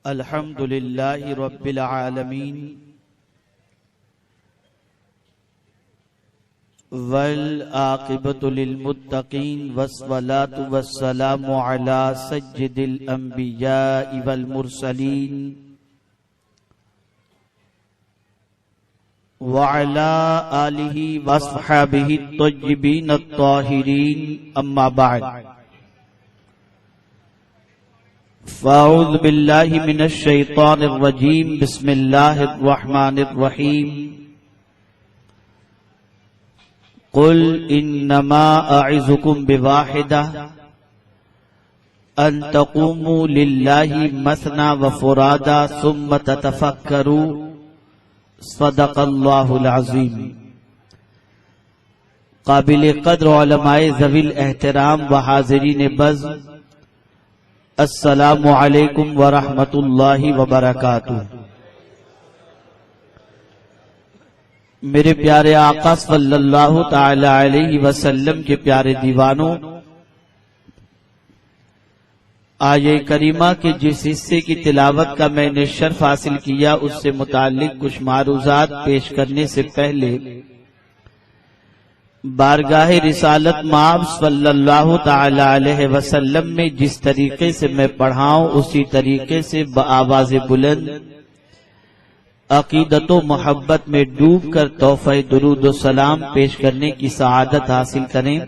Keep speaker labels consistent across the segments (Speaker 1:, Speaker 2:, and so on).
Speaker 1: الحمد لله رب العالمين والعاقبة للمتقين والصلاة والسلام على سيد الأنبياء والمرسلين وعلى آله وصحبه الطيبين الطاهرين أما بعد فأعوذ بالله من الشيطان الرجيم بسم الله الرحمن الرحيم قل إنما أعظكم بواحدة أن تقوموا لله مثنى وفرادا ثم تتفكروا صدق الله العظيم. قابل قدر علماء ذوی الاحترام و حاضرین بزم، السلام علیکم ورحمۃ اللہ وبرکاتہ. میرے پیارے آقا صلی اللہ تعالی علیہ وسلم کے پیارے دیوانوں، آیہ کریمہ کے جس حصے کی تلاوت کا میں نے شرف حاصل کیا اس سے متعلق کچھ معروضات پیش کرنے سے پہلے بارگاہ رسالت مآب صلی اللہ تعالی علیہ وسلم میں جس طریقے سے میں پڑھاؤں اسی طریقے سے بآواز بلند عقیدت و محبت میں ڈوب کر تحفہ درود و سلام پیش کرنے کی سعادت حاصل کریں.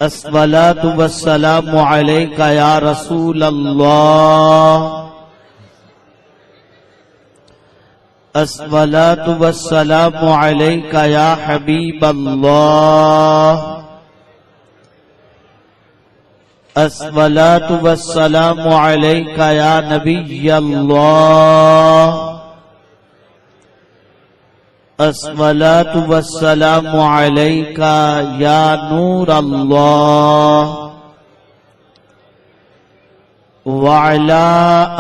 Speaker 1: الصلاۃ والسلام علیک یا رسول اللہ، الصلاۃ والسلام علیک یا حبیب اللہ، الصلاۃ والسلام علیک یا نبی اللہ، الصلاۃ والسلام علیک یا نور اللہ، وعلی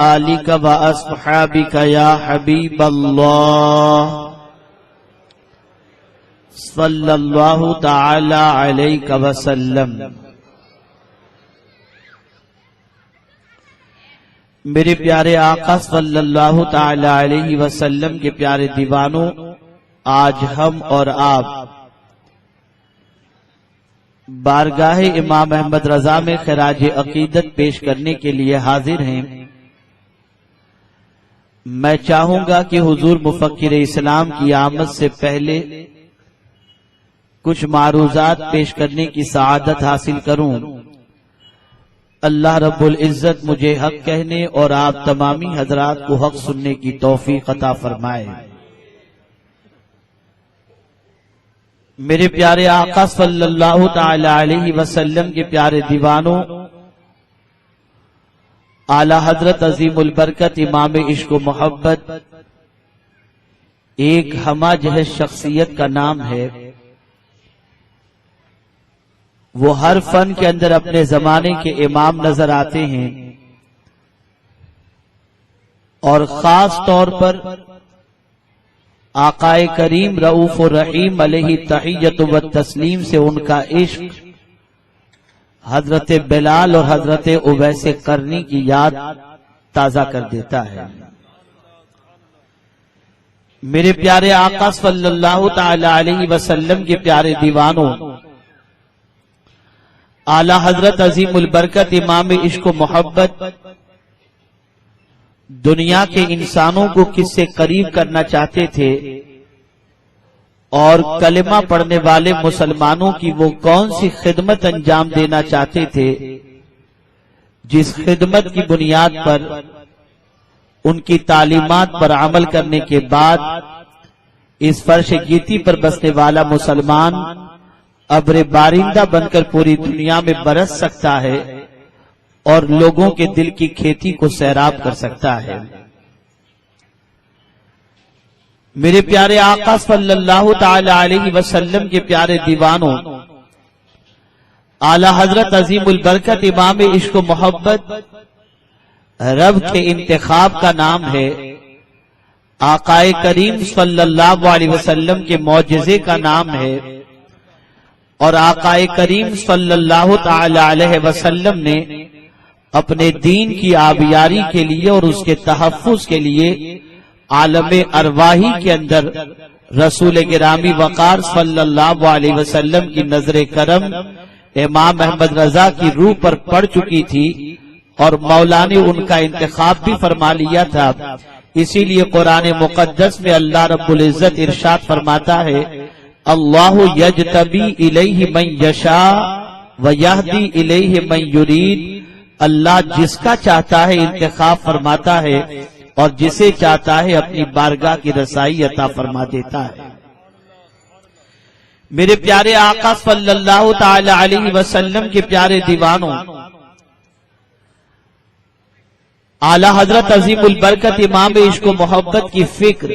Speaker 1: آلک و اصحابک یا حبیب اللہ صلی اللہ تعالی علیہ وسلم. میرے پیارے آقا صلی اللہ تعالی علیہ وسلم کے پیارے دیوانوں، آج ہم اور آپ بارگاہ امام احمد رضا میں خراج عقیدت پیش کرنے کے لیے حاضر ہیں. میں چاہوں گا کہ حضور مفکر اسلام کی آمد سے پہلے کچھ معروضات پیش کرنے کی سعادت حاصل کروں. اللہ رب العزت مجھے حق کہنے اور آپ تمامی حضرات کو حق سننے کی توفیق عطا فرمائے. میرے پیارے آقا صلی اللہ تعالی علیہ وسلم کے پیارے دیوانوں، اعلی حضرت عظیم البرکت امام عشق و محبت ایک ہمہ جہز شخصیت کا نام ہے. وہ ہر فن کے اندر اپنے زمانے کے امام نظر آتے ہیں اور خاص طور پر آقائے کریم رؤوف الرحیم علیہ تحیت و تسلیم سے ان کا عشق حضرت بلال اور حضرت اویس قرنی کی یاد تازہ کر دیتا ہے. میرے پیارے آقا صلی اللہ تعالی علیہ وسلم کے پیارے دیوانوں، اعلی حضرت عظیم البرکت امام عشق و محبت دنیا کے انسانوں کو کس سے قریب کرنا چاہتے تھے اور کلمہ پڑھنے والے مسلمانوں کی وہ کون سی خدمت انجام دینا چاہتے تھے جس خدمت کی بنیاد پر ان کی تعلیمات پر عمل کرنے کے بعد اس فرش گیتی پر بسنے والا مسلمان ابر بارندہ بن کر پوری دنیا میں برس سکتا ہے اور لوگوں کے دل کی کھیتی کو سیراب کر سکتا ہے. میرے پیارے آقا صلی اللہ تعالی علیہ وسلم کے پیارے دیوانوں، اعلی حضرت عظیم البرکت امام عشق و محبت رب کے انتخاب کا نام ہے. آقائے کریم صلی اللہ علیہ وسلم کے معجزے کا نام ہے اور آقائے کریم صلی اللہ تعالی علیہ وسلم نے اپنے دین کی آبیاری کے لیے اور اس کے تحفظ کے لیے عالم ارواحی کے اندر رسول گرامی وقار صلی اللہ علیہ وسلم کی نظر کرم امام احمد رضا کی روح پر پڑ چکی تھی اور مولا نے ان کا انتخاب بھی فرما لیا تھا. اسی لیے قرآن مقدس میں اللہ رب العزت ارشاد فرماتا ہے اللہ یجتبی الیہ من یشاء ویہدی الیہ من یرید. اللہ جس کا چاہتا ہے انتخاب فرماتا ہے اور جسے چاہتا ہے اپنی بارگاہ کی رسائی عطا فرما دیتا ہے. میرے پیارے آقا صلی اللہ تعالی علیہ وسلم کے پیارے دیوانوں، اعلی حضرت عظیم البرکت امام عشق و محبت کی فکر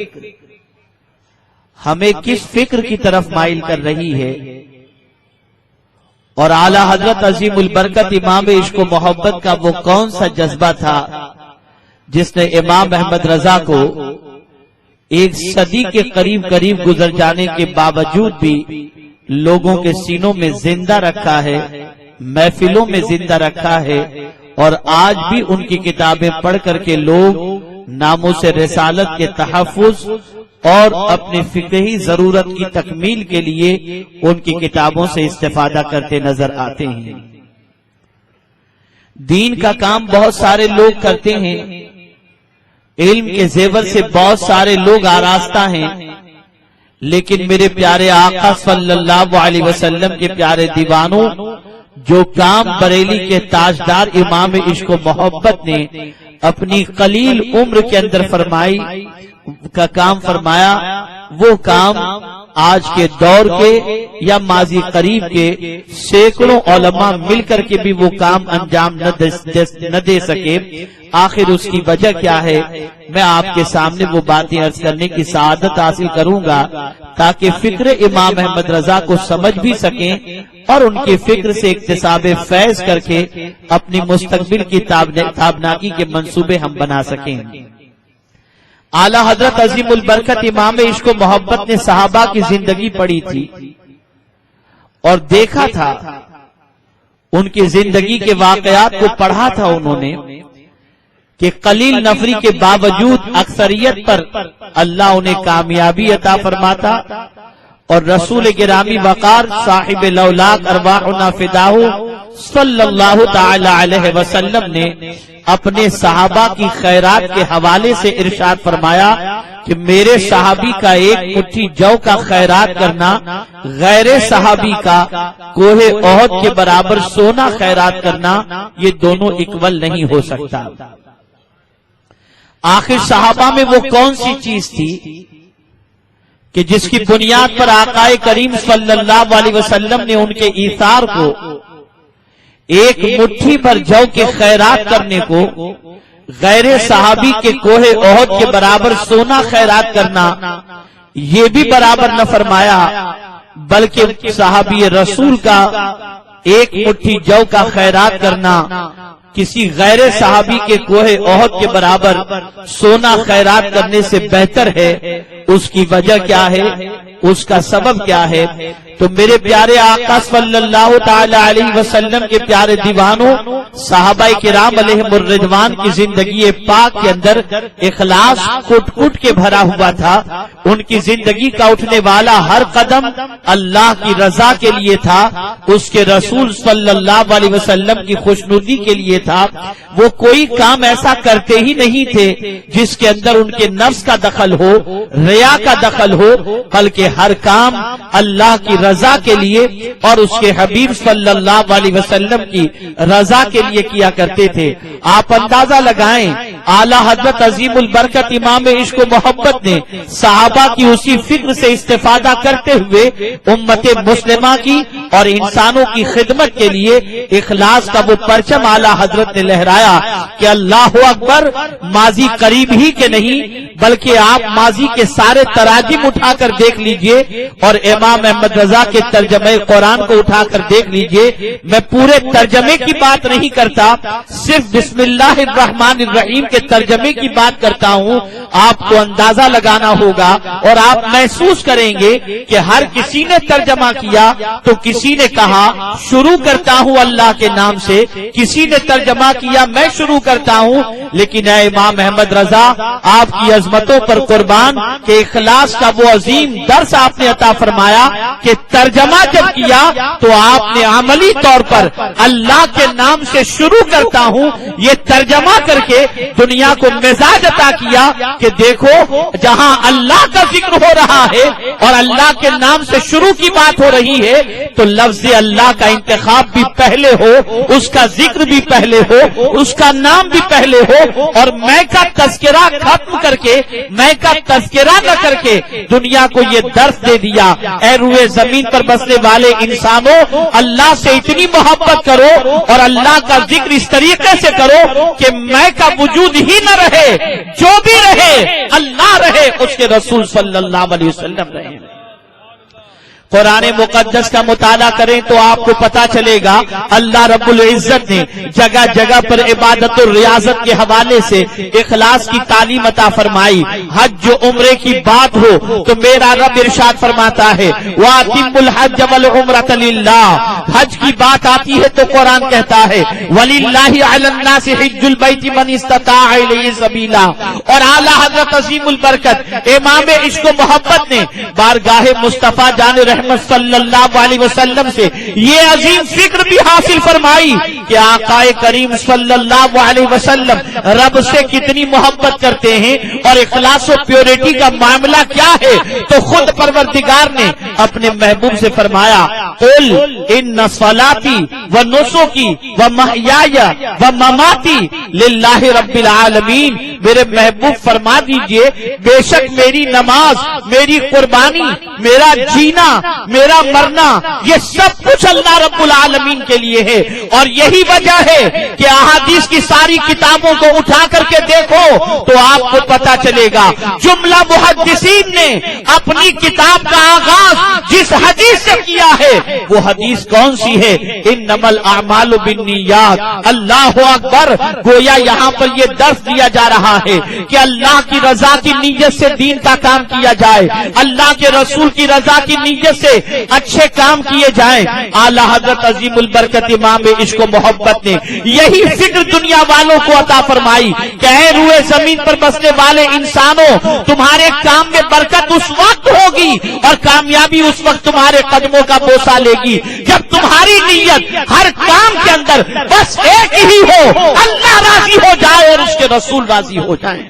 Speaker 1: ہمیں کس فکر کی طرف مائل کر رہی ہے، اور اعلی حضرت عظیم البرکت امام عشق و محبت کا وہ کون سا جذبہ تھا جس نے امام احمد رضا کو ایک صدی کے قریب گزر جانے کے باوجود بھی لوگوں کے سینوں میں زندہ رکھا ہے، محفلوں میں زندہ رکھا ہے، اور آج بھی ان کی کتابیں پڑھ کر کے لوگ ناموس رسالت کے تحفظ اور اپنی فقہی ضرورت کی تکمیل کے لیے ان کی کتابوں سے استفادہ کرتے نظر آتے ہیں. دین کا کام بہت سارے لوگ کرتے ہیں، علم کے زیور سے بہت سارے لوگ آراستہ ہیں، لیکن میرے پیارے آقا صلی اللہ علیہ وسلم کے پیارے دیوانوں، جو کام بریلی کے تاجدار امام عشق و محبت نے اپنی قلیل عمر کے اندر فرمایا وہ کام آج کے دور کے یا ماضی قریب کے سینکڑوں علماء مل کر کے بھی وہ کام انجام نہ دے سکے. آخر اس کی وجہ کیا ہے؟ میں آپ کے سامنے وہ باتیں عرض کرنے کی سعادت حاصل کروں گا تاکہ فکر امام احمد رضا کو سمجھ بھی سکیں اور ان کی فکر سے اکتساب فیض کر کے اپنی مستقبل کی تابناکی کے منصوبے ہم بنا سکیں. اعلی حضرت عظیم البرکت امام عشق و محبت نے صحابہ کی زندگی پڑھی تھی اور دیکھا تھا، ان کی زندگی کے واقعات کو پڑھا تھا انہوں نے کہ قلیل نفری کے باوجود اکثریت پر اللہ انہیں کامیابی عطا فرماتا، اور رسول گرامی وقار صاحب لولاک ارواحنا فداہ صلی اللہ تعالی علیہ وسلم نے اپنے صحابہ کی خیرات کے حوالے سے ارشاد فرمایا کہ میرے صحابی کا ایک مٹھی جو کا خیرات کرنا غیر صحابی کا کوہ احد کے برابر سونا خیرات کرنا، یہ دونوں اکول نہیں ہو سکتا. آخر صحابہ میں وہ کون سی چیز تھی کہ جس کی بنیاد پر آقا کریم صلی اللہ علیہ وسلم نے ان کے ایثار کو، ایک مٹھی بھر جو کے خیرات کرنے کو غیر صحابی کے کوہ احد کے برابر سونا خیرات کرنا، یہ بھی برابر نہ فرمایا، بلکہ صحابی رسول کا ایک مٹھی جو کا خیرات کرنا کسی غیر صحابی کے کوہ احد کے برابر سونا خیرات کرنے سے بہتر ہے. اس کی وجہ کیا ہے؟ اس کا سبب کیا ہے؟ تو میرے پیارے آقا صلی اللہ تعالی علیہ وسلم کے پیارے دیوانوں، صحابہ کرام علیہم الرضوان کی زندگی پاک کے اندر اخلاص کٹ کے بھرا ہوا تھا. ان کی زندگی کا اٹھنے والا ہر قدم اللہ کی رضا کے لیے تھا، اس کے رسول صلی اللہ علیہ وسلم کی خوشنودی کے لیے تھا. وہ کوئی کام ایسا کرتے ہی نہیں تھے جس کے اندر ان کے نفس کا دخل ہو، ریا کا دخل ہو، بلکہ ہر کام اللہ کی رضا کے لیے اور اس کے حبیب صلی اللہ علیہ وسلم کی رضا کے لیے کیا کرتے تھے. آپ اندازہ لگائیں، اعلی حضرت عظیم البرکت امام عشق و محبت نے صحابہ کی اسی فکر سے استفادہ کرتے ہوئے امت مسلمہ کی اور انسانوں کی خدمت کے لیے اخلاص کا وہ پرچم اعلی حضرت نے لہرایا کہ اللہ اکبر، ماضی قریب ہی کے نہیں بلکہ آپ ماضی کے سارے تراجم اٹھا کر دیکھ لیجئے اور امام احمد رضا کے ترجمہ قرآن کو اٹھا کر دیکھ لیجئے. میں پورے ترجمے کی بات نہیں کرتا، صرف بسم اللہ الرحمن الرحیم کے ترجمے کی بات کرتا ہوں، آپ کو اندازہ لگانا ہوگا اور آپ محسوس کریں گے کہ ہر کسی نے ترجمہ کیا تو کسی نے کہا شروع کرتا ہوں اللہ کے نام سے، کسی نے ترجمہ کیا میں شروع کرتا ہوں، لیکن اے امام احمد رضا آپ کی عظمتوں پر قربان کہ اخلاص کا وہ عظیم درس آپ نے عطا فرمایا کہ ترجمہ جب کیا تو آپ نے عملی طور پر اللہ کے نام سے شروع کرتا ہوں یہ ترجمہ کر کے دنیا کو مزاج عطا کیا کہ دیکھو جہاں اللہ کا ذکر ہو رہا ہے اور اللہ کے نام سے شروع کی بات ہو رہی ہے تو لفظ اللہ کا انتخاب بھی پہلے ہو، اس کا ذکر بھی پہلے ہو، اس کا نام بھی پہلے ہو، اور میں کا تذکرہ ختم کر کے، میں کا تذکرہ نہ کر کے دنیا کو یہ درس دے دیا اے روئے زمین پر بسنے والے انسانوں اللہ سے اتنی محبت کرو اور اللہ کا ذکر اس طریقے سے کرو کہ میں کا وجود ہی نہ رہے، جو بھی رہے اللہ رہے، اس کے رسول صلی اللہ علیہ وسلم رہے۔ قرآن مقدس کا مطالعہ کریں تو آپ کو پتا چلے گا اللہ رب العزت نے جگہ جگہ پر عبادت اور ریاضت کے حوالے سے اخلاص کی تعلیم عطا فرمائی۔ حج و عمرے کی بات ہو تو میرا رب ارشاد فرماتا ہے وَأَتِمُّ الْحَجَّ وَالْعُمْرَةَ لِلَّهِ، حج کی بات آتی ہے تو قرآن کہتا ہے وَلِلَّهِ عَلَى النَّاسِ حِجُّ الْبَيْتِ مَنِ اسْتَطَاعَ إِلَيْهِ سَبِيلًا، اور اعلیٰ حضرت عظیم البرکت امام عشق و محبت نے بارگاہ مصطفیٰ جان رحمت صلی اللہ علیہ وسلم سے یہ عظیم فکر بھی حاصل فرمائی کہ آقا کریم صلی اللہ علیہ وسلم رب سے کتنی محبت کرتے ہیں اور اخلاص و پیورٹی کا معاملہ کیا ہے، تو خود پروردگار نے اپنے محبوب سے فرمایا قل ان صلاتی و نسکی و محیای و مماتی للہ رب العالمین، میرے محبوب فرما دیجئے بے شک میری نماز، میری قربانی، میرا جینا، میرا مرنا، یہ سب کچھ اللہ رب العالمین کے لیے ہے۔ اور یہی وجہ ہے کہ احادیث کی ساری کتابوں کو اٹھا کر کے دیکھو تو آپ کو پتا چلے گا جملہ محدثین نے اپنی کتاب کا آغاز جس حدیث سے کیا ہے وہ حدیث کون سی ہے؟ انما الاعمال بالنیات، اللہ اکبر۔ گویا یہاں پر یہ درس دیا جا رہا ہے کہ اللہ کی رضا کی نیت سے دین کا کام کیا جائے، اللہ کے رسول کی رضا کی نیت سے اچھے کام کیے جائیں۔ اعلیٰ حضرت عظیم البرکت امام عشق و محبت نے یہی فکر دنیا والوں کو عطا فرمائی کہ اے روئے زمین پر بسنے والے انسانوں تمہارے کام میں برکت اس وقت ہوگی اور کامیابی اس وقت تمہارے قدموں کا بوسہ لے گی جب تمہاری نیت ہر کام کے اندر بس ایک ہی ہو، اللہ راضی ہو جائے اور اس کے رسول راضی ہو جائیں۔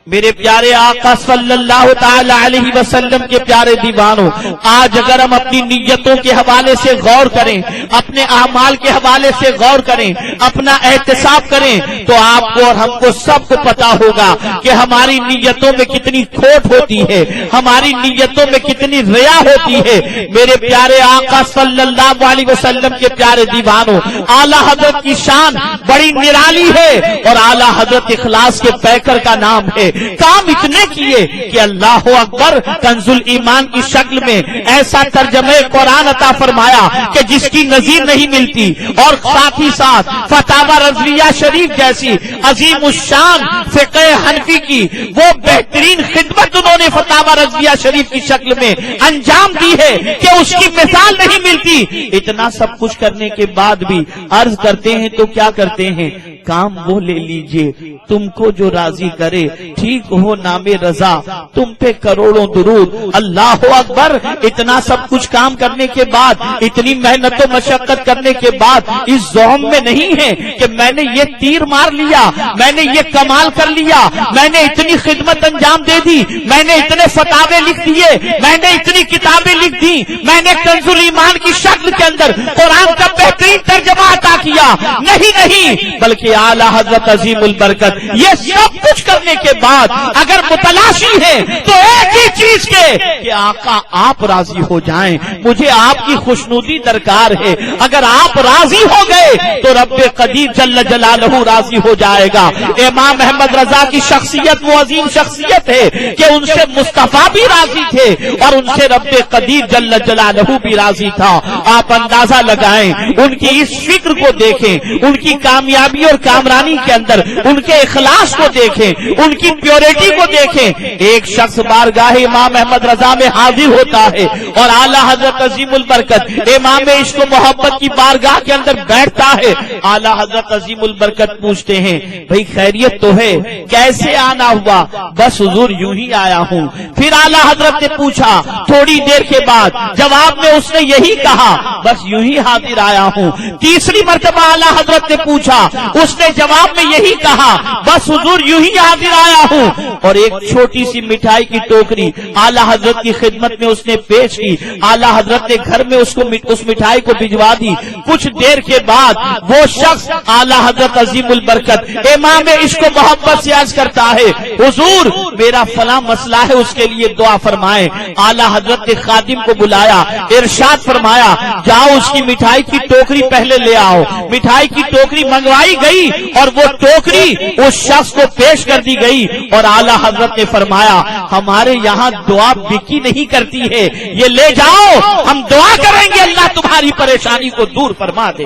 Speaker 1: میرے پیارے آقا صلی اللہ تعالی علیہ وسلم کے پیارے دیوانوں، آج اگر ہم اپنی نیتوں کے حوالے سے غور کریں، اپنے اعمال کے حوالے سے غور کریں، اپنا احتساب کریں تو آپ کو اور ہم کو سب کو پتا ہوگا کہ ہماری نیتوں میں کتنی کھوٹ ہوتی ہے، ہماری نیتوں میں کتنی ریا ہوتی ہے۔ میرے پیارے آقا صلی اللہ علیہ وسلم کے پیارے دیوانوں، اعلیٰ حضرت کی شان بڑی نرالی ہے اور اعلیٰ حضرت اخلاص کے پیکر کا نام ہے۔ کام اتنے کیے کہ اللہ اکبر کنز الایمان کی شکل میں ایسا ترجمہ قرآن عطا فرمایا کہ جس کی نظیر نہیں ملتی، اور ساتھ ہی ساتھ فتاوی رضویہ شریف جیسی عظیم الشان فقہ حنفی کی وہ بہترین خدمت انہوں نے فتاوی رضویہ شریف کی شکل میں انجام دی ہے کہ اس کی مثال نہیں ملتی۔ اتنا سب کچھ کرنے کے بعد بھی عرض کرتے ہیں تو کیا کرتے ہیں؟ کام وہ لے لیجئے تم کو جو راضی کرے، ٹھیک ہو نام رضا تم پہ کروڑوں درود۔ اللہ اکبر۔ اتنا سب کچھ کام کرنے کے بعد، اتنی محنت و مشقت کرنے کے بعد اس ذوم میں نہیں ہے کہ میں نے یہ تیر مار لیا، میں نے یہ کمال کر لیا، میں نے اتنی خدمت انجام دے دی، میں نے اتنے فتاوے لکھ دیے، میں نے اتنی کتابیں لکھ دی، میں نے کنز الایمان کی شکل کے اندر قرآن کا بہترین ترجمہ عطا کیا۔ نہیں، بلکہ اعلیٰ حضرت عظیم البرکت یہ سب کچھ کرنے کے بعد اگر متلاشی ہے تو ایک ہی چیز کے کہ آقا آپ راضی ہو جائیں، مجھے آپ کی خوشنودی درکار ہے۔ اگر آپ راضی ہو گئے تو رب قدیر جل جلالہ راضی ہو جائے گا۔ امام احمد رضا کی شخصیت وہ عظیم شخصیت ہے کہ ان سے مصطفیٰ بھی راضی تھے اور ان سے رب قدیر جل جلالہ بھی راضی تھا۔ آپ اندازہ لگائیں، ان کی اس فکر کو دیکھیں، ان کی کامیابی اور کامرانی کے اندر ان کے اخلاص کو دیکھیں، ان کی پیورٹی کو دیکھیں. ایک شخص بارگاہ امام احمد رضا میں حاضر ہوتا ہے اور اعلیٰ حضرت عظیم البرکت امام عشق و محبت کی بارگاہ کے اندر بیٹھتا ہے. اعلیٰ حضرت عظیم البرکت پوچھتے ہیں بھئی خیریت تو ہے، کیسے آنا ہوا؟ بس حضور یوں ہی آیا ہوں. پھر اعلیٰ حضرت نے پوچھا تھوڑی دیر کے بعد، جواب میں اس نے یہی کہا بس یوں ہی حاضر آیا ہوں. تیسری مرتبہ اعلیٰ حضرت نے پوچھا، اس نے جواب میں یہی کہا بس حضور یوں ہی حاضر آیا ہوں. اور ایک چھوٹی سی مٹھائی کی ٹوکری اعلیٰ حضرت کی خدمت میں اس نے پیش کی. اعلیٰ حضرت نے گھر میں اس مٹھائی کو بھجوا دی. کچھ دیر کے بعد وہ شخص اعلیٰ حضرت عظیم البرکت امام عشق و محبت سے عرض کرتا ہے حضور میرا فلاں مسئلہ ہے، اس کے لیے دعا فرمائیں. اعلیٰ حضرت نے خادم کو بلایا، ارشاد فرمایا جاؤ اس کی مٹھائی کی ٹوکری پہلے لے آؤ. مٹھائی کی ٹوکری منگوائی گئی اور وہ ٹوکری اس شخص کو پیش کر دی گئی. اور اعلیٰ حضرت نے فرمایا ہمارے یہاں دعا بکی نہیں کرتی ہے، یہ لے جاؤ، ہم دعا کریں گے اللہ تمہاری پریشانی کو دور فرما دے.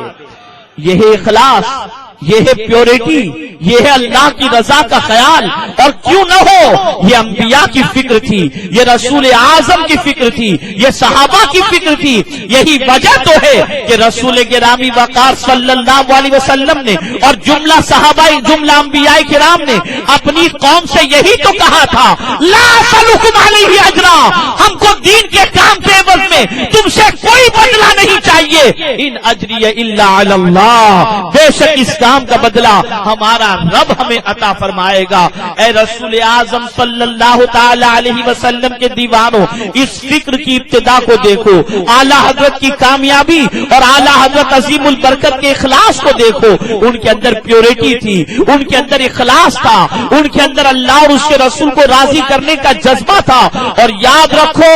Speaker 1: یہ ہے اخلاص، یہ ہے پیورٹی، یہ ہے اللہ کی رضا کا خیال. اور کیوں نہ ہو، یہ انبیاء کی فکر تھی، یہ رسول اعظم کی فکر تھی، یہ صحابہ کی فکر تھی. یہی وجہ تو ہے کہ رسول گرامی وقار صلی اللہ علیہ وسلم نے اور جملہ صحابہ، جملہ انبیاء کرام نے اپنی قوم سے یہی تو کہا تھا لا اسألکم علیہ اجرا، ہم کو دین کے کام کے عوض میں تم سے کوئی بدلہ نہیں چاہیے. ان اجری الا علی اللہ، بے شک اس کام کا بدلہ ہمارا رب ہمیں عطا فرمائے گا. اے رسول اعظم صلی اللہ تعالی علیہ وسلم کے دیوانوں، اس فکر کی ابتدا کو دیکھو، اعلیٰ حضرت کی کامیابی اور اعلیٰ حضرت عظیم البرکت کے اخلاص کو دیکھو. ان کے اندر پیورٹی تھی، ان کے اندر اخلاص تھا، ان کے اندر اللہ اور اس کے رسول کو راضی کرنے کا جذبہ تھا. اور یاد رکھو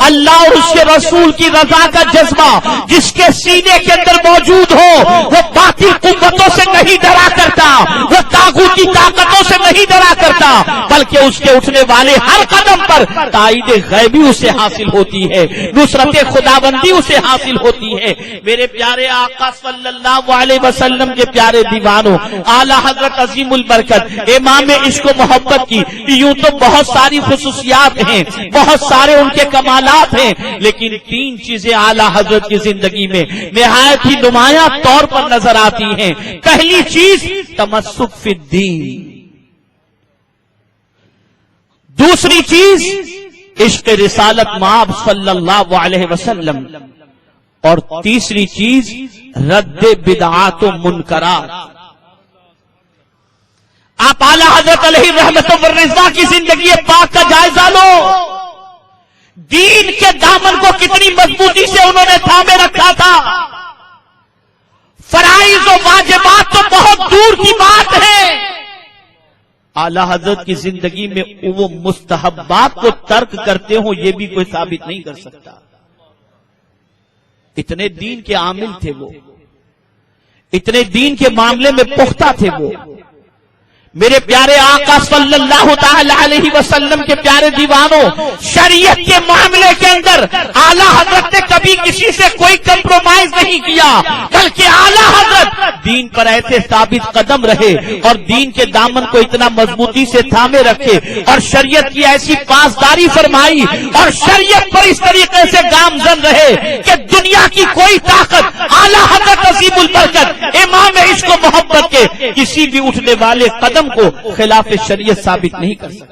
Speaker 1: اللہ اور اس کے رسول کی رضا کا جذبہ جس کے سینے کے اندر موجود ہو وہ باطل قوتوں سے نہیں ڈرا کرتا، وہ طاغوتی طاقتوں سے نہیں ڈرا کرتا، بلکہ اس کے اٹھنے والے ہر قدم پر تائید غیبی اسے حاصل ہوتی ہے، نصرت خداوندی اسے حاصل ہوتی ہے. میرے پیارے آقا صلی اللہ علیہ وسلم کے پیارے دیوانوں، اعلیٰ حضرت عظیم البرکت امام عشق و محبت کی یوں تو بہت ساری خصوصیات ہیں، بہت سارے ان کے کمالات ہیں، لیکن تین چیزیں اعلیٰ حضرت کی زندگی میں نہایت ہی نمایاں طور پر نظر آتی ہیں. پہلی چیز تمسک فی الدین، دوسری چیز عشق رسالت مآب صلی اللہ علیہ وسلم، اور تیسری چیز رد بدعات و منکرات. آپ اعلیٰ حضرت علیہ رحمت والرضا کی زندگی پاک کا جائزہ لو. دین کے دامن کو کتنی مضبوطی سے انہوں نے تھامے رکھا تھا. فرائض و واجبات تو بہت دور کی بات ہے، اعلیٰ حضرت کی زندگی میں وہ مستحبات کو ترک کرتے ہوں یہ بھی کوئی ثابت نہیں کر سکتا. اتنے دین کے عامل تھے وہ، اتنے دین کے معاملے میں پختہ تھے وہ. میرے پیارے آقا صلی اللہ تعالی علیہ وسلم کے پیارے دیوانوں، شریعت کے معاملے کے اندر اعلیٰ حضرت نے کبھی کسی سے کوئی کمپرومائز نہیں کیا، بلکہ اعلیٰ حضرت دین پر ایسے ثابت قدم رہے اور دین کے دامن کو اتنا مضبوطی سے تھامے رکھے اور شریعت کی ایسی پاسداری فرمائی اور شریعت پر اس طریقے سے گامزن رہے کہ دنیا کی کوئی طاقت اعلیٰ حضرت عظیم البرکت امام عشق و محبت کے کسی بھی اٹھنے والے قدم کو خلاف شریعت ثابت نہیں کر سکتا.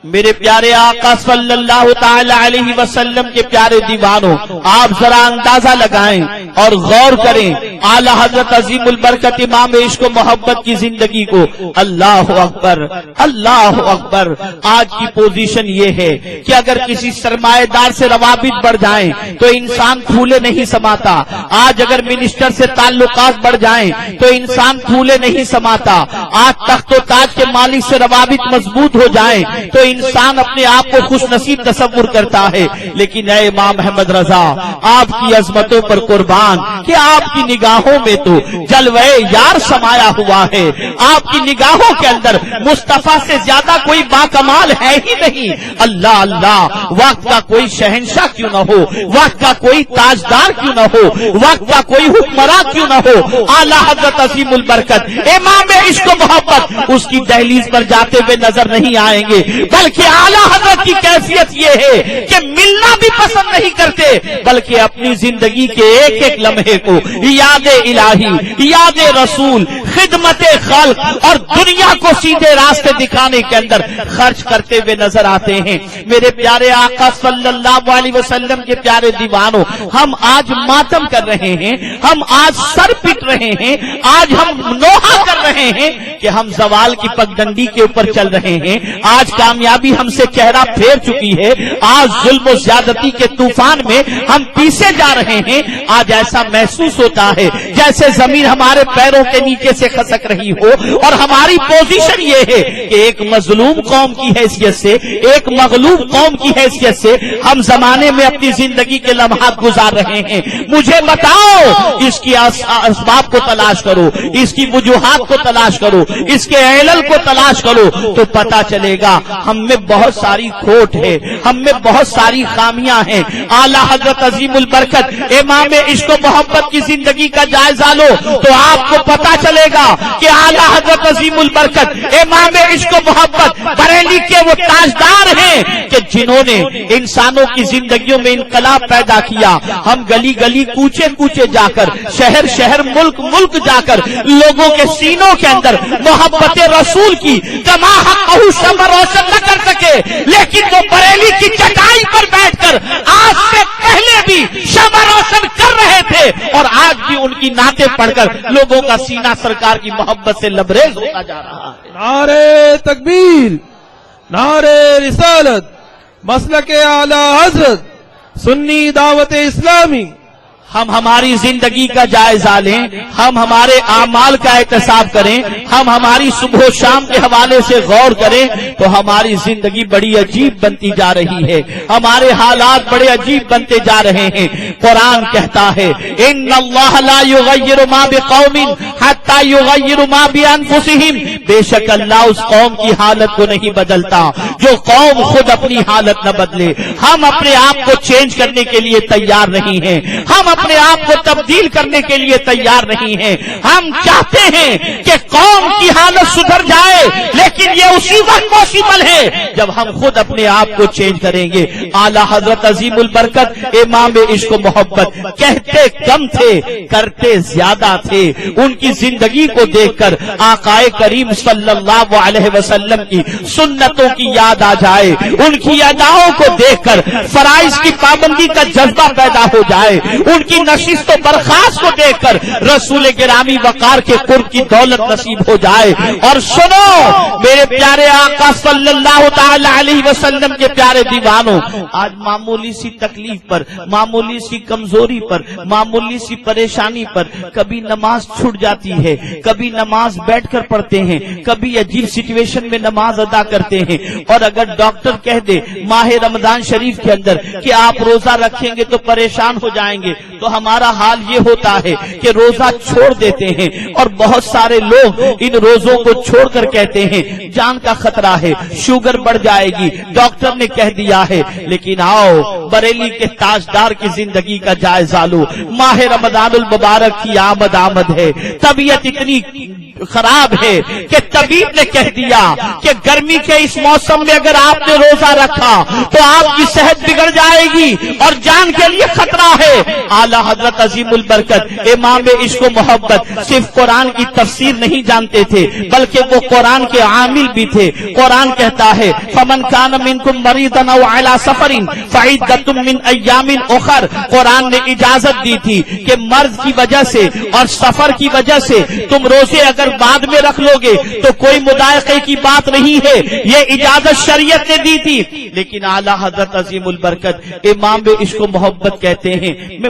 Speaker 1: میرے پیارے آقا صلی اللہ تعالی علیہ وسلم کے پیارے دیوانوں، آپ ذرا اندازہ لگائیں اور غور کریں اعلیٰ حضرت عظیم البرکت امام عشق و محبت کی زندگی کو. اللہ اکبر، اللہ اکبر. آج کی پوزیشن یہ ہے کہ اگر کسی سرمایہ دار سے روابط بڑھ جائیں تو انسان پھولے نہیں سماتا. آج اگر منسٹر سے تعلقات بڑھ جائیں تو انسان پھولے نہیں سماتا. آج تخت و تاج کے مالک سے روابط مضبوط ہو جائیں تو انسان اپنے آپ کو خوش نصیب تصور کرتا ہے، لیکن اے امام احمد رضا، آپ کی عظمتوں پر قربان کہ آپ کی نگاہوں میں تو جلوہ یار سمایا ہوا ہے، آپ کی نگاہوں کے اندر مصطفیٰ سے زیادہ کوئی باکمال ہے ہی نہیں۔ اللہ اللہ، وقت کا کوئی شہنشاہ کیوں نہ ہو، وقت کا کوئی تاجدار کیوں نہ ہو، وقت کا کوئی حکمراں کیوں نہ ہو، اعلیٰ حضرت عظیم البرکت امام عشق و محبت اس کی دہلیز پر جاتے ہوئے نظر نہیں آئیں گے، بلکہ اعلیٰ حضرت کی کیفیت یہ ہے کہ ملنا بھی پسند نہیں کرتے، بلکہ اپنی زندگی کے ایک ایک لمحے کو یاد الہی، یاد رسول، خدمت خلق اور دنیا کو سیدھے راستے دکھانے کے اندر خرچ کرتے ہوئے نظر آتے ہیں۔ میرے پیارے آقا صلی اللہ علیہ وسلم کے پیارے دیوانوں، ہم آج ماتم کر رہے ہیں، ہم آج سر پٹ رہے ہیں، آج ہم نوحہ کر رہے ہیں کہ ہم زوال کی پگڈنڈی کے اوپر چل رہے ہیں، آج کامیابی ہم سے چہرہ پھیر چکی ہے، آج ظلم و زیادتی کے طوفان میں ہم پیسے جا رہے ہیں، آج ایسا محسوس ہوتا ہے جیسے زمین ہمارے پیروں کے نیچے سے خسک رہی ہو، اور ہماری پوزیشن یہ ہے کہ ایک مظلوم قوم کی حیثیت سے، ایک مغلوب قوم کی حیثیت سے ہم زمانے میں اپنی زندگی کے لمحات گزار رہے ہیں۔ مجھے بتاؤ، اس کی اسباب کو تلاش کرو، اس کی وجوہات کو تلاش کرو، اس کے علل کو تلاش کرو، تو پتا چلے گا ہم میں بہت ساری کھوٹ ہے، ہم میں بہت ساری خامیاں ہیں۔ اعلیٰ حضرت عظیم البرکت امام عشق و محبت کی زندگی کا جائزہ لو تو آپ کو پتا چلے گا کہ اعلیٰ حضرت عظیم البرکت امام عشق و محبت بریلی کے وہ تاجدار ہیں کہ جنہوں نے انسانوں کی زندگیوں میں انقلاب پیدا کیا۔ ہم گلی گلی، کوچے کوچے جا کر، شہر شہر، ملک ملک جا کر لوگوں کے سینوں کے اندر محبت رسول کی کما حقہ شمع روشن نہ کر سکے، لیکن وہ بریلی کی چٹائی پر بیٹھ کر آج سے پہلے بھی شمع روشن کر رہے تھے، اور آج بھی ان کی نعتیں پڑھ کر لوگوں کا سینہ سرکار کی محبت سے لبریز ہوتا جا رہا ہے۔
Speaker 2: نعرے تکبیر، نعرے رسالت، مسلک اعلیٰ حضرت، سنی دعوت اسلامی۔
Speaker 1: ہم ہماری زندگی کا جائزہ لیں، ہم ہمارے اعمال کا احتساب کریں، ہم ہماری صبح و شام کے حوالے سے غور کریں تو ہماری زندگی بڑی عجیب بنتی جا رہی ہے، ہمارے حالات بڑے عجیب بنتے جا رہے ہیں۔ قرآن کہتا ہے ان اللہ لا یغیر ما بقوم حتی یغیر ما بانفسہم، بے شک اللہ اس قوم کی حالت کو نہیں بدلتا جو قوم خود اپنی حالت نہ بدلے۔ ہم اپنے آپ کو چینج کرنے کے لیے تیار نہیں ہیں، ہم اپنے آپ کو تبدیل کرنے کے لیے تیار نہیں ہیں۔ ہم چاہتے ہیں کہ قوم کی حالت سدھر جائے، لیکن یہ اسی وقت پاسبل ہے جب ہم خود اپنے آپ کو چینج کریں گے۔ اعلیٰ حضرت عظیم البرکت امام عشق و محبت کہتے کم تھے، کرتے زیادہ تھے۔ ان کی زندگی کو دیکھ کر آقائے کریم صلی اللہ علیہ وسلم کی سنتوں کی یاد آ جائے، ان کی اداؤں کو دیکھ کر فرائض کی پابندی کا جذبہ پیدا ہو جائے، ان کی نشست و برخاست کو دیکھ کر رسول گرامی وقار کے قرب کی دولت نصیب ہو جائے۔ اور سنو میرے پیارے آقا صلی اللہ تعالی علیہ وسلم کے پیارے دیوانوں، آج معمولی سی تکلیف پر، معمولی سی کمزوری پر، معمولی سی پریشانی پر کبھی نماز چھوٹ جاتی ہے، کبھی نماز بیٹھ کر پڑھتے ہیں، کبھی عجیب سچویشن میں نماز ادا کرتے ہیں، اور اگر ڈاکٹر کہہ دے ماہ رمضان شریف کے اندر کہ آپ روزہ رکھیں گے تو پریشان ہو جائیں گے، تو ہمارا حال یہ ہوتا ہے کہ روزہ چھوڑ دیتے ہیں۔ اور بہت سارے لوگ ان روزوں کو چھوڑ کر کہتے ہیں جان کا خطرہ ہے، شوگر بڑھ جائے گی، ڈاکٹر نے کہہ دیا ہے۔ لیکن آؤ بریلی کے تاجدار کی زندگی کا جائزہ لو، ماہ رمضان المبارک کی آمد ہے، طبیعت اتنی خراب ہے کہ طبیب نے کہہ دیا کہ گرمی کے اس موسم میں اگر آپ نے روزہ رکھا تو آپ کی صحت بگڑ جائے گی اور جان کے لیے خطرہ ہے۔ اعلیٰ حضرت عظیم البرکت امام عشق و محبت صرف قرآن کی تفسیر نہیں جانتے تھے بلکہ وہ قرآن کے عامل بھی تھے۔ قرآن کہتا ہے فمن کان منکم مریضا او علی سفر فعدۃ من ایام اخر، قرآن نے اجازت دی تھی کہ مرض کی وجہ سے اور سفر کی وجہ سے تم روزے اگر بعد میں رکھ لو گے تو کوئی مضائقے کی بات نہیں ہے، یہ اجازت شریعت نے دی تھی۔ لیکن اعلیٰ حضرت عظیم البرکت امام عشق و محبت کہتے ہیں میں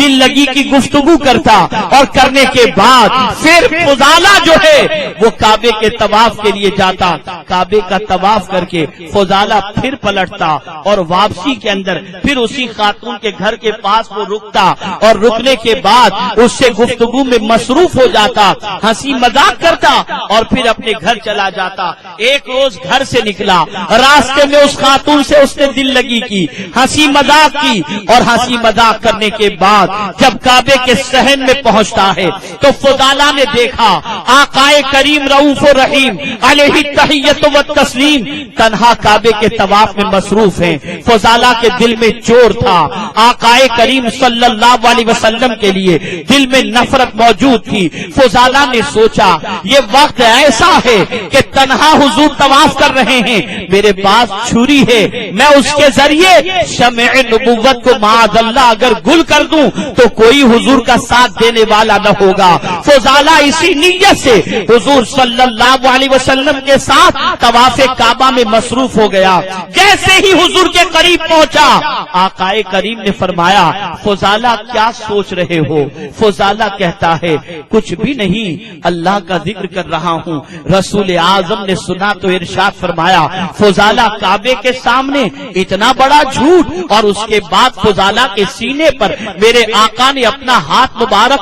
Speaker 1: دل لگی کی گفتگو کرتا، اور کرنے کے بعد پھر فضالہ جو ہے وہ کعبے کے طواف کے لیے جاتا، کعبے کا طواف کر کے فضالہ پھر پلٹتا اور واپسی کے اندر پھر اسی خاتون کے گھر کے پاس وہ رکتا، اور رکنے کے بعد اس سے گفتگو میں مصروف ہو جاتا، ہنسی مذاق کرتا اور پھر اپنے گھر چلا جاتا۔ ایک روز گھر سے نکلا، راستے میں اس خاتون سے اس نے دل لگی کی، ہنسی مذاق کی، اور ہنسی مذاق کرنے کے بعد جب کعبے کے صحن میں پہنچتا ہے تو فضالہ نے دیکھا آقائے کریم رؤوف الرحیم علیہ تحیت و تسلیم تنہا کعبے کے طواف میں مصروف ہیں۔ فضالہ کے دل میں چور تھا، آقائے کریم صلی اللہ علیہ وسلم کے لیے دل میں نفرت موجود تھی۔ فضالہ نے سوچا یہ وقت ایسا ہے کہ تنہا حضور طواف کر رہے ہیں، میرے پاس چھری ہے، میں اس کے ذریعے شمع نبوت کو معاذ اللہ اگر گل کر دوں تو کوئی حضور کا ساتھ دینے والا نہ ہوگا۔ فضالہ اسی نیت سے حضور صلی اللہ علیہ وسلم کے ساتھ طواف کعبہ میں مصروف ہو گیا۔ جیسے ہی حضور کے قریب پہنچا، آقائے کریم نے فرمایا فضالہ کیا سوچ رہے ہو؟ فضالہ کہتا ہے کچھ بھی نہیں، اللہ کا ذکر کر رہا ہوں۔ رسول اعظم نے سنا تو ارشاد فرمایا فضالہ کعبے کے سامنے اتنا بڑا جھوٹ، اور اس کے بعد فضالہ کے سینے پر میرے آقا نے اپنا ہاتھ مبارک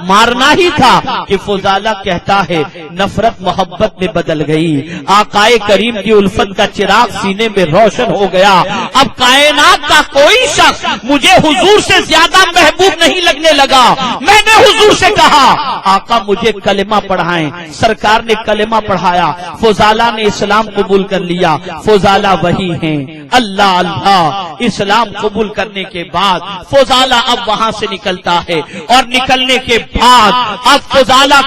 Speaker 1: مارنا ہی تھا کہ فضالہ کہتا ہے نفرت محبت میں بدل گئی، آقائے کریم کی الفت کا چراغ سینے میں روشن ہو گیا۔ اب کائنات کا کوئی شخص مجھے حضور سے زیادہ محبوب نہیں لگنے لگا۔ میں نے حضور سے کہا آقا مجھے کلمہ پڑھائیں، سرکار نے کلمہ پڑھایا، فضالہ نے اسلام قبول کر لیا۔ فضالہ وہی ہیں، اللہ اللہ۔ اسلام قبول کرنے کے بعد فضالہ اب وہاں سے نکلتا ہے، اور نکلنے کے بعد اب فضالہ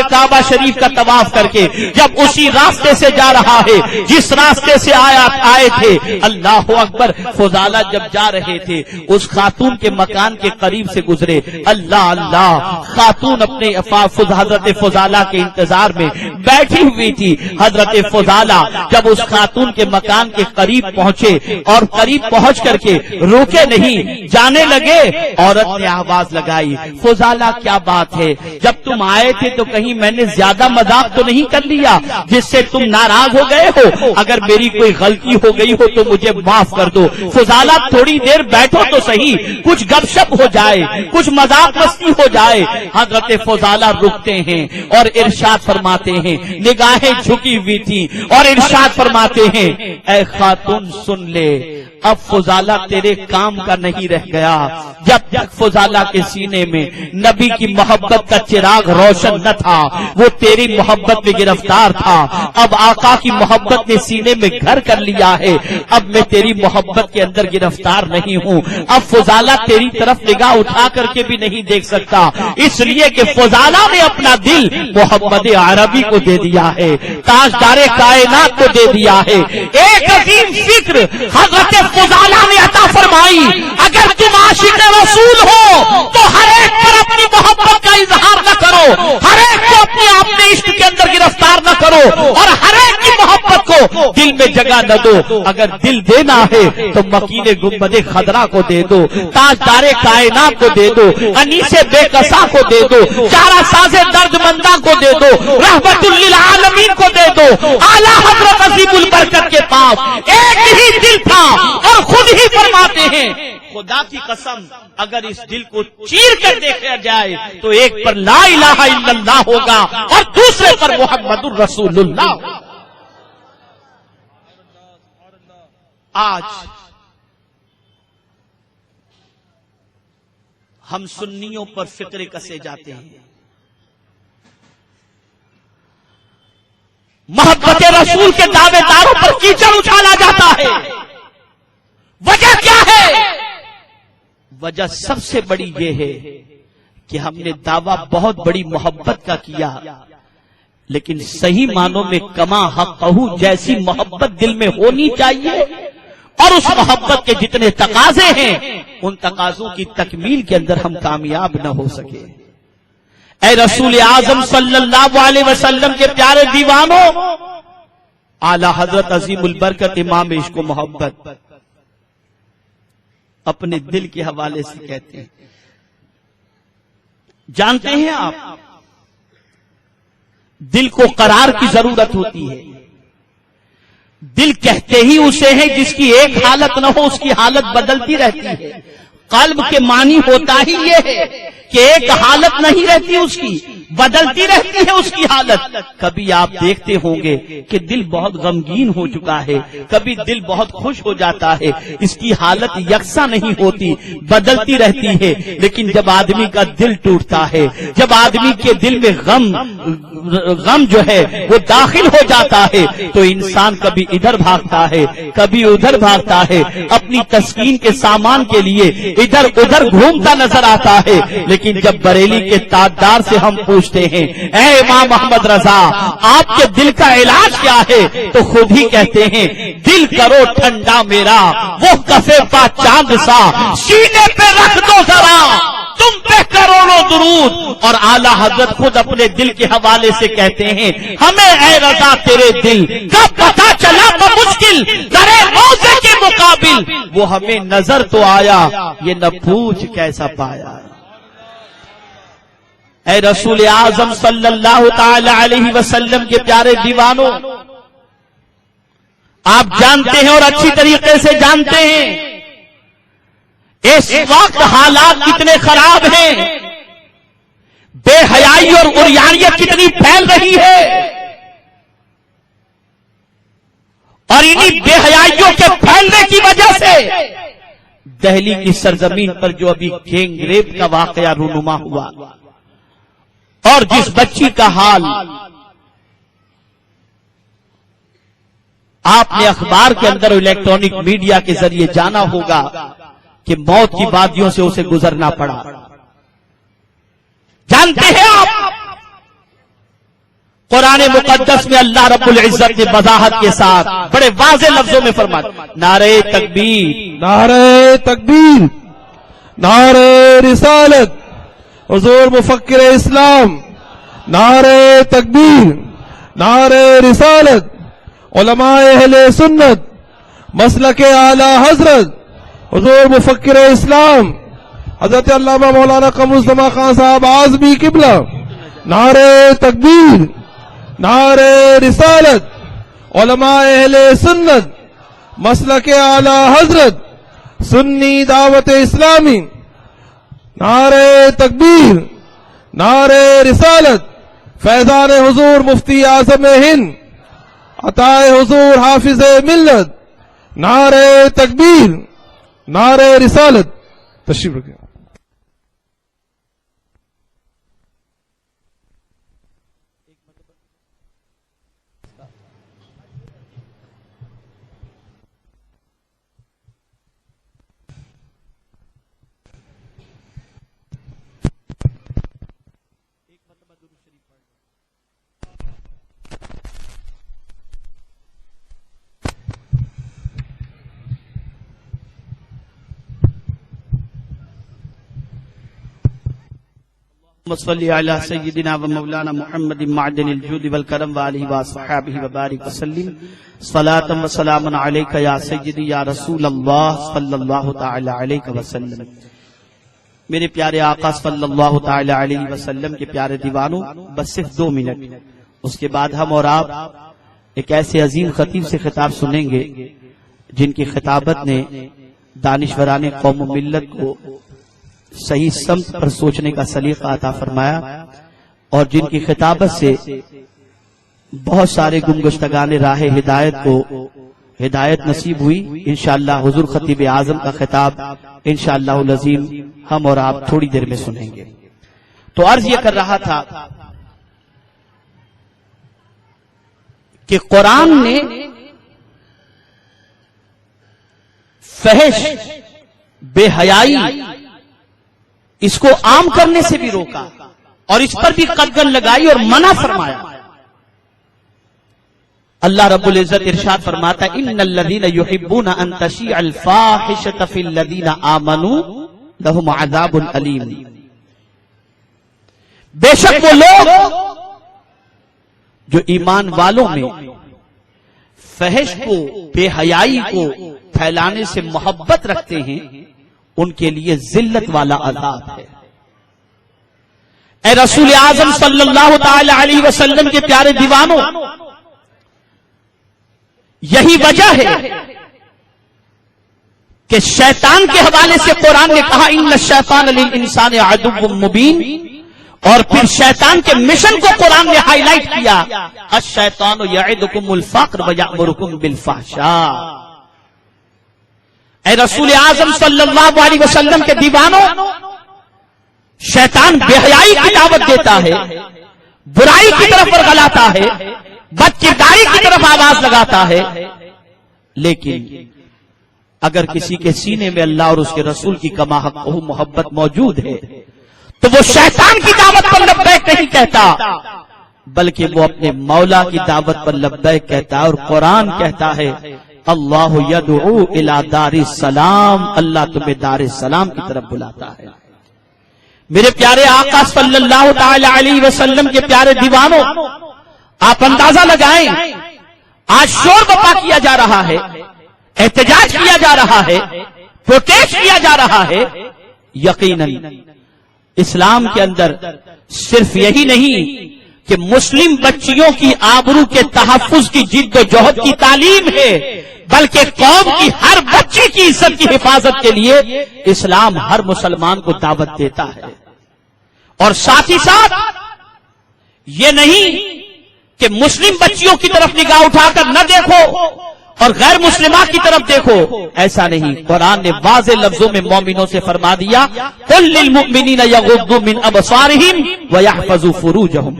Speaker 1: کعبہ شریف کا طواف کر کے جب اسی راستے سے جا رہا ہے جس راستے سے آئے تھے، اللہ اکبر، فضالہ جب جا رہے تھے اس خاتون کے مکان کے قریب سے گزرے، اللہ اللہ، خاتون اپنے حضرت فضالہ کے انتظار میں بیٹھی ہوئی تھی۔ حضرت فضالہ جب اس خاتون کے مکان کے قریب پہنچے اور قریب پہنچ کر کے روکے نہیں، جانے لگے، عورت نے آواز لگائی فضالہ کیا بات ہے؟ جب تم آئے تھے تو کہیں میں نے زیادہ مذاق تو نہیں کر لیا جس سے تم ناراض ہو گئے ہو؟ اگر میری کوئی غلطی ہو گئی ہو تو مجھے معاف کر دو۔ فضالہ تھوڑی دیر بیٹھو تو صحیح، کچھ گپ شپ ہو جائے، کچھ مذاق مستی ہو جائے۔ حضرت فضالہ رکتے ہیں اور ارشاد فرماتے ہیں، نگاہیں جھکی ہوئی تھی اور ارشاد فرماتے ہیں اے خاتون سن لے، اب فضالہ تیرے کام کا نہیں رہ گیا۔ جب تک فضالہ کے سینے میں نبی کی محبت کا چراغ روشن نہ تھا، وہ تیری محبت میں گرفتار تھا۔ اب آقا کی محبت نے سینے میں گھر کر لیا ہے، اب میں تیری محبت کے اندر گرفتار نہیں ہوں۔ اب فضالہ تیری طرف نگاہ اٹھا کر کے بھی نہیں دیکھ سکتا، اس لیے کہ فضالہ نے اپنا دل محمد عربی کو دے دیا ہے، تاجدار کائنات کو دے دیا ہے۔ ایک عظیم فکر حضرت فضالہ نے عطا فرمائی، اگر تم عاشق رسول ہو تو ہر ایک پر اپنی محبت کا اظہار نہ کرو، ہر ایک کو اپنے آپ میں عشق کے اندر گرفتار نہ کرو، اور ہر ایک کی محبت کو دل میں جگہ نہ دو۔ اگر دل دینا ہے تو مکین گنبد خضرا کو دے دو، تاجدار کائنات کو دے دو، انیس بے کسا کو دے دو، چارہ ساز درد منداں کو دے دو، رحمت للعالمین کو دے دو۔ اعلیٰ حضرت عظیم البرکت کے پاس ایک ہی دل تھا، اور خود ہی فرماتے ہیں خدا کی قسم اگر اس دل کو چیر کر دیکھا جائے تو ایک پر لا الہ الا اللہ ہوگا اور دوسرے پر محمد الرسول اللہ۔ آج ہم سنیوں پر فکر کسے جاتے ہیں، محبت رسول کے دعوے داروں پر کیچڑ اچھالا جاتا ہے۔ وجہ کیا ہے؟ وجہ سب سے بڑی یہ ہے کہ ہم نے دعویٰ بہت بڑی محبت کا کیا، لیکن صحیح معنوں میں کما حقہ جیسی محبت دل میں ہونی چاہیے، اور اس محبت کے جتنے تقاضے ہیں ان تقاضوں کی تکمیل کے اندر ہم کامیاب نہ ہو سکے۔ اے رسول اعظم صلی اللہ علیہ وسلم کے پیارے دیوانوں، اعلی حضرت عظیم البرکت امام عشق و محبت اپنے دل کے حوالے سے کہتے ہیں جانتے ہیں آپ دل کو قرار کی ضرورت ہوتی ہے. دل کہتے ہی اسے ہے جس کی ایک حالت نہ ہو اس کی حالت بدلتی رہتی ہے. قلب کے معنی ہوتا ہی یہ ہے کہ ایک حالت نہیں رہتی اس کی، بدلتی رہتی ہے اس کی حالت. کبھی آپ دیکھتے ہوں گے کہ دل بہت غمگین ہو چکا ہے، کبھی دل بہت خوش ہو جاتا ہے، اس کی حالت یکساں نہیں ہوتی، بدلتی رہتی ہے. لیکن جب آدمی کا دل ٹوٹتا ہے، جب آدمی کے دل میں غم جو ہے وہ داخل ہو جاتا ہے تو انسان کبھی ادھر بھاگتا ہے، کبھی ادھر بھاگتا ہے، اپنی تسکین کے سامان کے لیے ادھر ادھر گھومتا نظر آتا ہے. لیکن جب بریلی کے تاجدار سے ہم پوچھتے ہیں اے امام محمد رضا آپ کے دل کا علاج کیا ہے، تو خود ہی کہتے ہیں دل کرو ٹھنڈا میرا وہ کفے پا چاند سا، سینے پہ رکھ دو ذرا تم پہ کروڑوں درود. اور اعلی حضرت خود اپنے دل کے حوالے سے کہتے ہیں ہمیں اے رضا تیرے دل کا پتہ چلا بمشکل درے موزے کے مقابل، وہ ہمیں نظر تو آیا یہ نہ پوچھ کیسا پایا. اے رسول اعظم صلی اللہ تعالی علیہ وسلم کے پیارے دیوانوں، آپ جانتے ہیں اور اچھی طریقے سے جانتے ہیں اس وقت حالات کتنے خراب ہیں، بے حیائی اور عریانیت کتنی پھیل رہی ہے. اور انہی بے حیائیوں کے پھیلنے کی وجہ سے دہلی کی سرزمین پر جو ابھی گینگ ریپ کا واقعہ رونما ہوا اور جس بچی کا حال آپ نے اخبار کے اندر الیکٹرانک میڈیا کے ذریعے جانا ہوگا کہ موت کی وادیوں سے اسے گزرنا پڑا. جانتے ہیں آپ قرآن مقدس میں اللہ رب العزت نے وضاحت کے ساتھ بڑے واضح لفظوں میں فرمایا نعرہ تکبیر،
Speaker 2: نعرہ تکبیر، نعرہ رسالت، حضور مفکر اسلام، نعرہ تکبیر، نعرہ رسالت، علماء اہل سنت، مسلک اعلی حضرت حضور مفکر اسلام حضرت علامہ مولانا قمر الزمان خان صاحب اعظمی قبلہ، نعرہ تکبیر، نعرہ رسالت، علماء اہل سنت، مسلک اعلی حضرت سنی دعوت اسلامی، نعرہ تکبیر، نعرہ رسالت، فیضان حضور مفتی اعظم ہند، عطائے حضور حافظ ملت، نعرہ تکبیر، نعرہ رسالت. تشریف رکھیں.
Speaker 1: صلی علی سیدنا و مولانا محمد معدن الجود والکرم وآلہ وصحبہ وبارک وسلم. صلاۃ و سلام علیک یا سیدی یا رسول اللہ صلی اللہ تعالی علیہ وسلم. میرے پیارے آقا صلی اللہ تعالی علیہ وسلم کے پیارے دیوانوں، بس صرف 2 منٹ، اس کے بعد ہم اور آپ ایک ایسے عظیم خطیب سے خطاب سنیں گے جن کی خطابت نے دانشوران قوم و ملت کو صحیح سمت پر سوچنے کا سلیقہ عطا فرمایا اور جن کی خطابت سے بہت سارے گمگشتگان راہ ہدایت کو ہدایت نصیب ہوئی. انشاءاللہ حضور خطیب اعظم کا خطاب انشاءاللہ العظیم ہم اور آپ تھوڑی دیر میں سنیں گے. تو عرض یہ کر رہا تھا کہ قرآن نے فحش، بے حیائی اس کو عام کرنے سے بھی روکا اور اس پر بھی قدغن لگائی اور منع فرمایا. اللہ رب العزت ارشاد فرماتا ہے ان الذین یحبون ان تشیع الفاحشۃ فی الذین آمنوا لهم عذاب علیم. بے شک وہ لوگ جو ایمان والوں میں فحش کو، بے حیائی کو پھیلانے سے محبت رکھتے ہیں ان کے لیے ذلت والا عذاب ہے. اے رسول اعظم صلی اللہ تعالی علیہ وسلم کے پیارے دیوانوں، یہی وجہ ہے کہ شیطان کے حوالے سے قرآن نے کہا ان الشیطان للانسان عدو مبین، اور پھر شیطان کے مشن کو قرآن نے ہائی لائٹ کیا، الشیطان یعدکم الفقر ویأمرکم بالفحشاء۔ اے رسول اعظم صلی اللہ علیہ وسلم کے دیوانوں، شیطان بے حیائی کی دعوت دیتا ہے، برائی کی طرف ورغلاتا ہے، بد کرداری کی طرف آواز لگاتا ہے، لیکن اگر کسی کے سینے میں اللہ اور اس کے رسول کی کما حق محبت موجود ہے تو وہ شیطان کی دعوت پر لبیک نہیں کہتا، بلکہ وہ اپنے مولا کی دعوت پر لبیک کہتا ہے۔ اور قرآن کہتا ہے اللہ یدعو الی دار السلام، اللہ تمہیں دار السلام کی طرف بلاتا ہے۔ میرے پیارے آقا صلی اللہ تعالی علیہ وسلم کے پیارے دیوانوں، آپ اندازہ لگائیں، آج شور بپا کیا جا رہا ہے، احتجاج کیا جا رہا ہے، پروٹیسٹ کیا جا رہا ہے۔ یقیناً اسلام کے اندر صرف یہی نہیں کہ مسلم بچیوں کی آبرو کے تحفظ کی جد و جہد کی تعلیم ہے، بلکہ قوم کی ہر بچی کی عزت کی حفاظت کے لیے اسلام ہر مسلمان کو دعوت دیتا ہے۔ اور ساتھ ہی ساتھ یہ نہیں کہ مسلم بچیوں کی طرف نگاہ اٹھا کر نہ دیکھو اور غیر مسلمات کی طرف دیکھو، ایسا نہیں۔ قرآن نے واضح لفظوں میں مومنوں سے فرما دیا قل للمؤمنین یغضوا من ابصارہم ویحفظوا فروجہم۔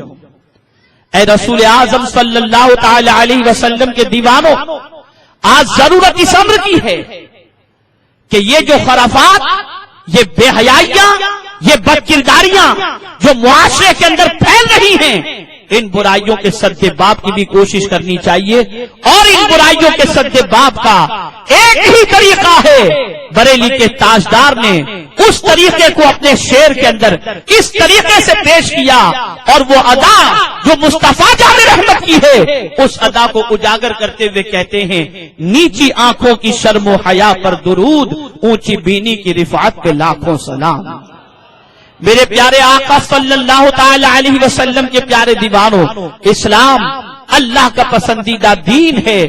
Speaker 1: اے رسول اعظم صلی اللہ تعالی علیہ وسلم کے دیوانوں، آج ضرورت اس امر کی ہے کہ یہ جو خرافات، یہ بے حیائیاں، یہ بد کرداریاں جو معاشرے کے اندر پھیل رہی ہیں، ان برائیوں کے سد باب کی بھی کوشش کرنی چاہیے۔ اور ان برائیوں کے سد باب کا ایک ہی طریقہ ہے، بریلی کے تاجدار نے اس طریقے کو اپنے شعر کے اندر اس طریقے سے پیش کیا، اور وہ ادا جو مصطفیٰ جان رحمت کی ہے، اس ادا کو اجاگر کرتے ہوئے کہتے ہیں نیچی آنکھوں کی شرم و حیا پر درود، اونچی بینی کی رفعت پہ لاکھوں سلام۔ میرے پیارے آقا صلی اللہ تعالی علیہ وسلم کے پیارے دیوانوں، اسلام اللہ کا پسندیدہ دین ہے،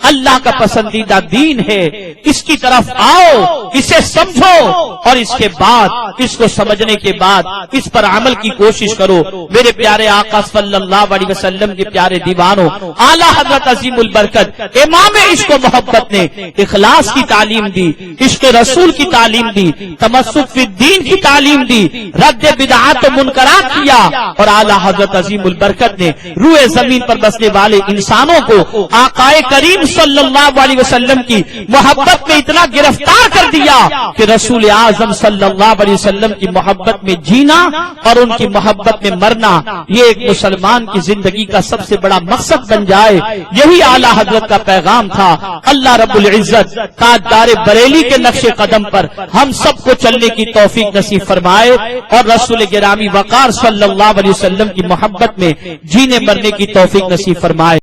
Speaker 1: اللہ کا پسندیدہ دین ہے۔ اس کی طرف آؤ، اسے سمجھو، اور اس کے بعد اس کو سمجھنے کے بعد اس پر عمل کی کوشش کرو۔ میرے پیارے آقا صلی اللہ علیہ وسلم کے پیارے دیوانوں، اعلیٰ حضرت عظیم البرکت امام عشق و محبت نے اخلاص کی تعلیم دی، عشق رسول کی تعلیم دی، تمسک فی الدین کی تعلیم دی، رد بدعات و منکرات کیا، اور اعلیٰ حضرت عظیم البرکت نے روئے زمین پر بسنے والے انسانوں کو آقائے کریم صلی اللہ علیہ وسلم کی محبت میں اتنا گرفتار کر دیا کہ رسول اعظم صلی اللہ علیہ وسلم کی محبت میں جینا اور ان کی محبت میں مرنا، یہ ایک مسلمان کی زندگی کا سب سے بڑا مقصد بن جائے۔ یہی اعلیٰ حضرت کا پیغام تھا۔ اللہ رب العزت تاجدار بریلی کے نقش قدم پر ہم سب کو چلنے کی توفیق نصیب فرمائے، اور رسول گرامی وقار صلی اللہ علیہ وسلم کی محبت میں جینے مرنے کی توفیق نصیب فرمائے۔